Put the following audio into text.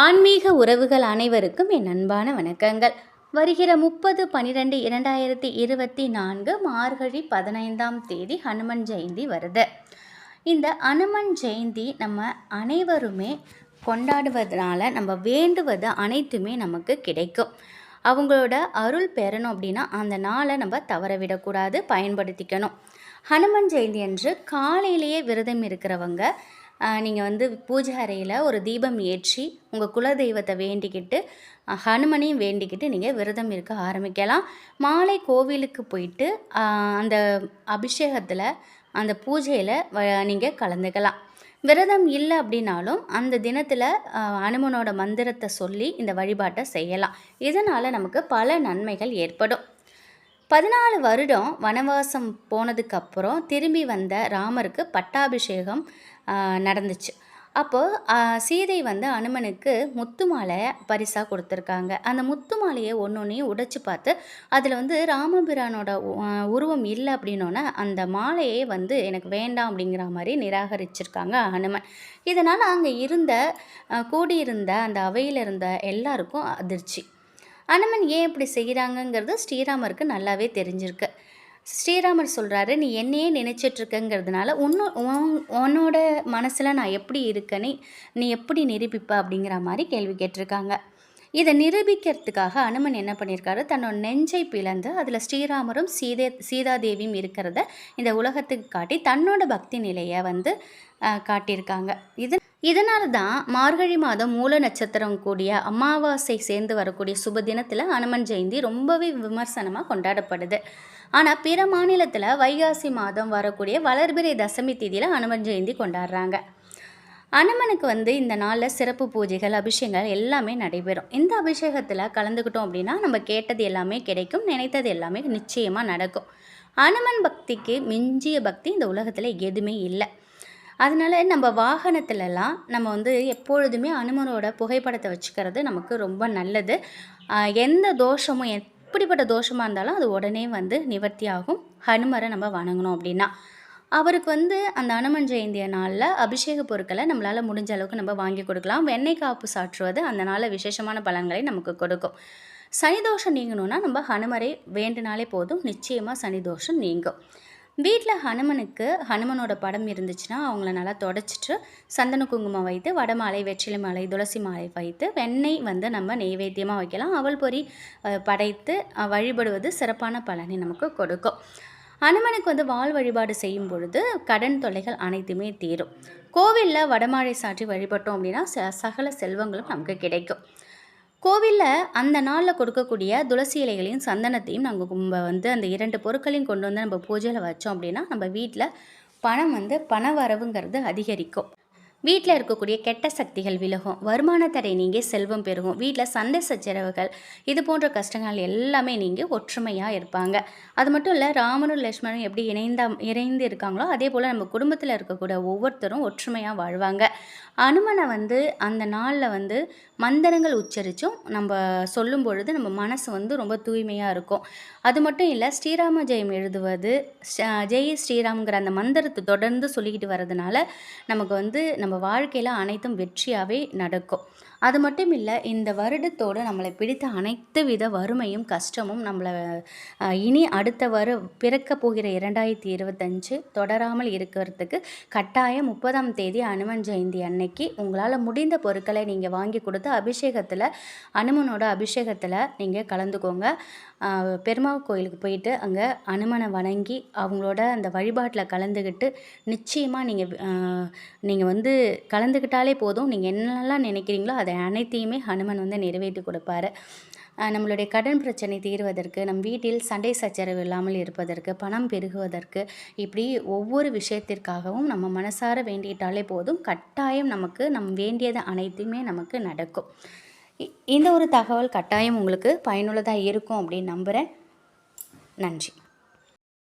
ஆன்மீக உறவுகள் அனைவருக்கும் என் அன்பான வணக்கங்கள். வருகிற 30/12/2024 மார்கழி 15ஆம் தேதி ஹனுமன் ஜெயந்தி வருது. இந்த ஹனுமன் ஜெயந்தி நம்ம அனைவருமே கொண்டாடுவதனால நம்ம வேண்டுவது அனைத்துமே நமக்கு கிடைக்கும். அவங்களோட அருள் பெறணும் அப்படின்னா அந்த நாளை நம்ம தவற விடக்கூடாது, பயன்படுத்திக்கணும். ஹனுமன் ஜெயந்தி அன்று காலையிலேயே விரதம் இருக்கிறவங்க நீங்கள் பூஜை அறையில் ஒரு தீபம் ஏற்றி உங்கள் குலதெய்வத்தை வேண்டிக்கிட்டு ஹனுமனையும் வேண்டிக்கிட்டு நீங்கள் விரதம் இருக்க ஆரம்பிக்கலாம். மாலை கோவிலுக்கு போயிட்டு அந்த அபிஷேகத்தில் அந்த பூஜையில் நீங்கள் கலந்துக்கலாம். விரதம் இல்லை அப்படின்னாலும் அந்த தினத்தில் ஹனுமனோட மந்திரத்தை சொல்லி இந்த வழிபாட்டை செய்யலாம். இதனால் நமக்கு பல நன்மைகள் ஏற்படும். 14 வருடம் வனவாசம் போனதுக்கப்புறம் திரும்பி வந்த ராமருக்கு பட்டாபிஷேகம் நடந்துச்சு. அப்போது சீதை ஹனுமனுக்கு முத்து மாலை பரிசாக கொடுத்துருக்காங்க. அந்த முத்து மாலையை ஒன்றொன்றையும் உடைச்சி பார்த்து அதில் ராமபிரானோட உருவம் இல்லை அப்படின்னோன்னே அந்த மாலையே எனக்கு வேண்டாம் அப்படிங்கிற மாதிரி நிராகரிச்சிருக்காங்க ஹனுமன். இதனால் அங்கே கூடியிருந்த அந்த அவையில் இருந்த எல்லாருக்கும் அதிர்ச்சி. ஹனுமன் ஏன் இப்படி செய்கிறாங்கங்கிறது ஸ்ரீராமருக்கு நல்லாவே தெரிஞ்சிருக்கு. ஸ்ரீராமர் சொல்கிறாரு, நீ என்னையே நினச்சிட்ருக்கங்கிறதுனால உன்னோட மனசில் நான் எப்படி இருக்கேன்னு நீ எப்படி நிரூபிப்ப அப்படிங்கிற மாதிரி கேள்வி கேட்டிருக்காங்க. இதை நிரூபிக்கிறதுக்காக ஹனுமன் என்ன பண்ணியிருக்காரு, தன்னோட நெஞ்சை பிளந்து அதில் ஸ்ரீராமரும் சீதாதேவியும் இருக்கிறத இந்த உலகத்துக்கு காட்டி தன்னோட பக்தி நிலையை காட்டியிருக்காங்க. இதனால தான் மார்கழி மாதம் மூல நட்சத்திரம் கூடிய அமாவாசை சேர்ந்து வரக்கூடிய சுப தினத்தில் ஹனுமன் ஜெயந்தி ரொம்பவே விமர்சனமாக கொண்டாடப்படுது. ஆனால் பிற மாநிலத்தில் வைகாசி மாதம் வரக்கூடிய வளர்பிறை தசமி தேதியில் ஹனுமன் ஜெயந்தி கொண்டாடுறாங்க. ஹனுமனுக்கு இந்த நாளில் சிறப்பு பூஜைகள், அபிஷேகங்கள் எல்லாமே நடைபெறும். இந்த அபிஷேகத்தில் கலந்துக்கிட்டோம் அப்படின்னா நம்ம கேட்டது எல்லாமே கிடைக்கும், நினைத்தது எல்லாமே நிச்சயமாக நடக்கும். ஹனுமன் பக்திக்கு மிஞ்சிய பக்தி இந்த உலகத்தில் எதுவுமே இல்லை. அதனால் நம்ம வாகனத்துலலாம் நம்ம எப்பொழுதுமே ஹனுமனோட புகைப்படத்தை வச்சுக்கிறது நமக்கு ரொம்ப நல்லது. எந்த தோஷமும் எப்படிப்பட்ட தோஷமாக இருந்தாலும் அது உடனே நிவர்த்தி ஆகும். ஹனுமரை நம்ம வணங்கணும் அப்படின்னா அவருக்கு அந்த ஹனுமன் ஜெயந்திய நாளில் அபிஷேக பொருட்களை நம்மளால் முடிஞ்ச அளவுக்கு நம்ம வாங்கி கொடுக்கலாம். வெண்ணெய் காப்பு சாற்றுவது அந்த நாளில் விசேஷமான பலன்களை நமக்கு கொடுக்கும். சனிதோஷம் நீங்கணும்னா நம்ம ஹனுமரை வேண்டினாலே போதும், நிச்சயமாக சனிதோஷம் நீங்கும். வீட்டில் ஹனுமனோட படம் இருந்துச்சுன்னா அவங்கள நல்லா தொடச்சிட்டு சந்தன குங்குமம் வைத்து வடமாலை, வெற்றிலை மாலை, துளசி மாலை வைத்து வெண்ணெய் நம்ம நெய்வேத்தியமாக வைக்கலாம். அவல் பொரி படைத்து வழிபடுவது சிறப்பான பலனை நமக்கு கொடுக்கும். ஹனுமனுக்கு வாள் வழிபாடு செய்யும் பொழுது கடன் தொல்லைகள் அனைத்துமே தீரும். கோவிலில் வடமாலை சாற்றி வழிபட்டோம் அப்படின்னா சகல செல்வங்களும் நமக்கு கிடைக்கும். கோவிலில் அந்த நாளில் கொடுக்கக்கூடிய துளசி இலைகளையும் சந்தனத்தையும் நாங்கள் அந்த 2 பொருட்களையும் கொண்டு நம்ம பூஜையில் வச்சோம் அப்படின்னா நம்ம வீட்டில் பணம் பண வரவுங்கிறது அதிகரிக்கும். வீட்டில் இருக்கக்கூடிய கெட்ட சக்திகள் விலகும், வருமான தடை நீங்கி செல்வம் பெருகும், வீட்டில் சண்டை சச்சரவுகள் இது போன்ற கஷ்டங்கள் எல்லாமே நீங்கி ஒற்றுமையாக இருப்பாங்க. அது மட்டும் இல்லை, ராமனும் லக்ஷ்மணனும் எப்படி இணைந்து இருக்காங்களோ அதே போல் நம்ம குடும்பத்தில் இருக்கக்கூடிய ஒவ்வொருத்தரும் ஒற்றுமையாக வாழ்வாங்க. ஹனுமனை அந்த நாளில் மந்திரங்கள் உச்சரித்தும் நம்ம சொல்லும் பொழுது நம்ம மனசு ரொம்ப தூய்மையாக இருக்கும். அது மட்டும் இல்லை, ஸ்ரீராம ஜெயம் எழுதுவது, ஜெய் ஸ்ரீராம்ங்கிற அந்த மந்திரத்தை தொடர்ந்து சொல்லிக்கிட்டு வர்றதுனால நமக்கு நம்ம வாழ்க்கையில் அனைத்தும் வெற்றியாகவே நடக்கும். அது மட்டும் இல்லை, இந்த வருடத்தோடு நம்மளை பிடித்த அனைத்து வித வறுமையும் கஷ்டமும் நம்மளை இனி அடுத்த பிறக்க போகிற 2025 தொடராமல் இருக்கிறதுக்கு கட்டாயம் 30ஆம் தேதி ஹனுமன் ஜெயந்தி அன்னைக்கு உங்களால் முடிந்த பொருட்களை நீங்கள் வாங்கி கொடுத்து ஹனுமனோட அபிஷேகத்தில் நீங்கள் கலந்துக்கோங்க. பெருமாள் கோயிலுக்கு போயிட்டு அங்கே ஹனுமனை வணங்கி அவங்களோட அந்த வழிபாட்டில் கலந்துக்கிட்டு நிச்சயமாக நீங்கள் கலந்துக்கிட்டாலே போதும். நீங்கள் என்னெல்லாம் நினைக்கிறீங்களோ அதை அனைத்தையுமே ஹனுமன் நிறைவேற்றி கொடுப்பாரு. நம்மளுடைய கடன் பிரச்சனை தீர்வதற்கு, நம் வீட்டில் சண்டை சச்சரவு இல்லாமல் இருப்பதற்கு, பணம் பெருகுவதற்கு, இப்படி ஒவ்வொரு விஷயத்திற்காகவும் நம்ம மனசார வேண்டிட்டாலே போதும், கட்டாயம் நமக்கு வேண்டியது அனைத்துமே நமக்கு நடக்கும். இந்த ஒரு தகவல் கட்டாயம் உங்களுக்கு பயனுள்ளதாக இருக்கும் அப்படின்னு நம்புகிறேன். நன்றி.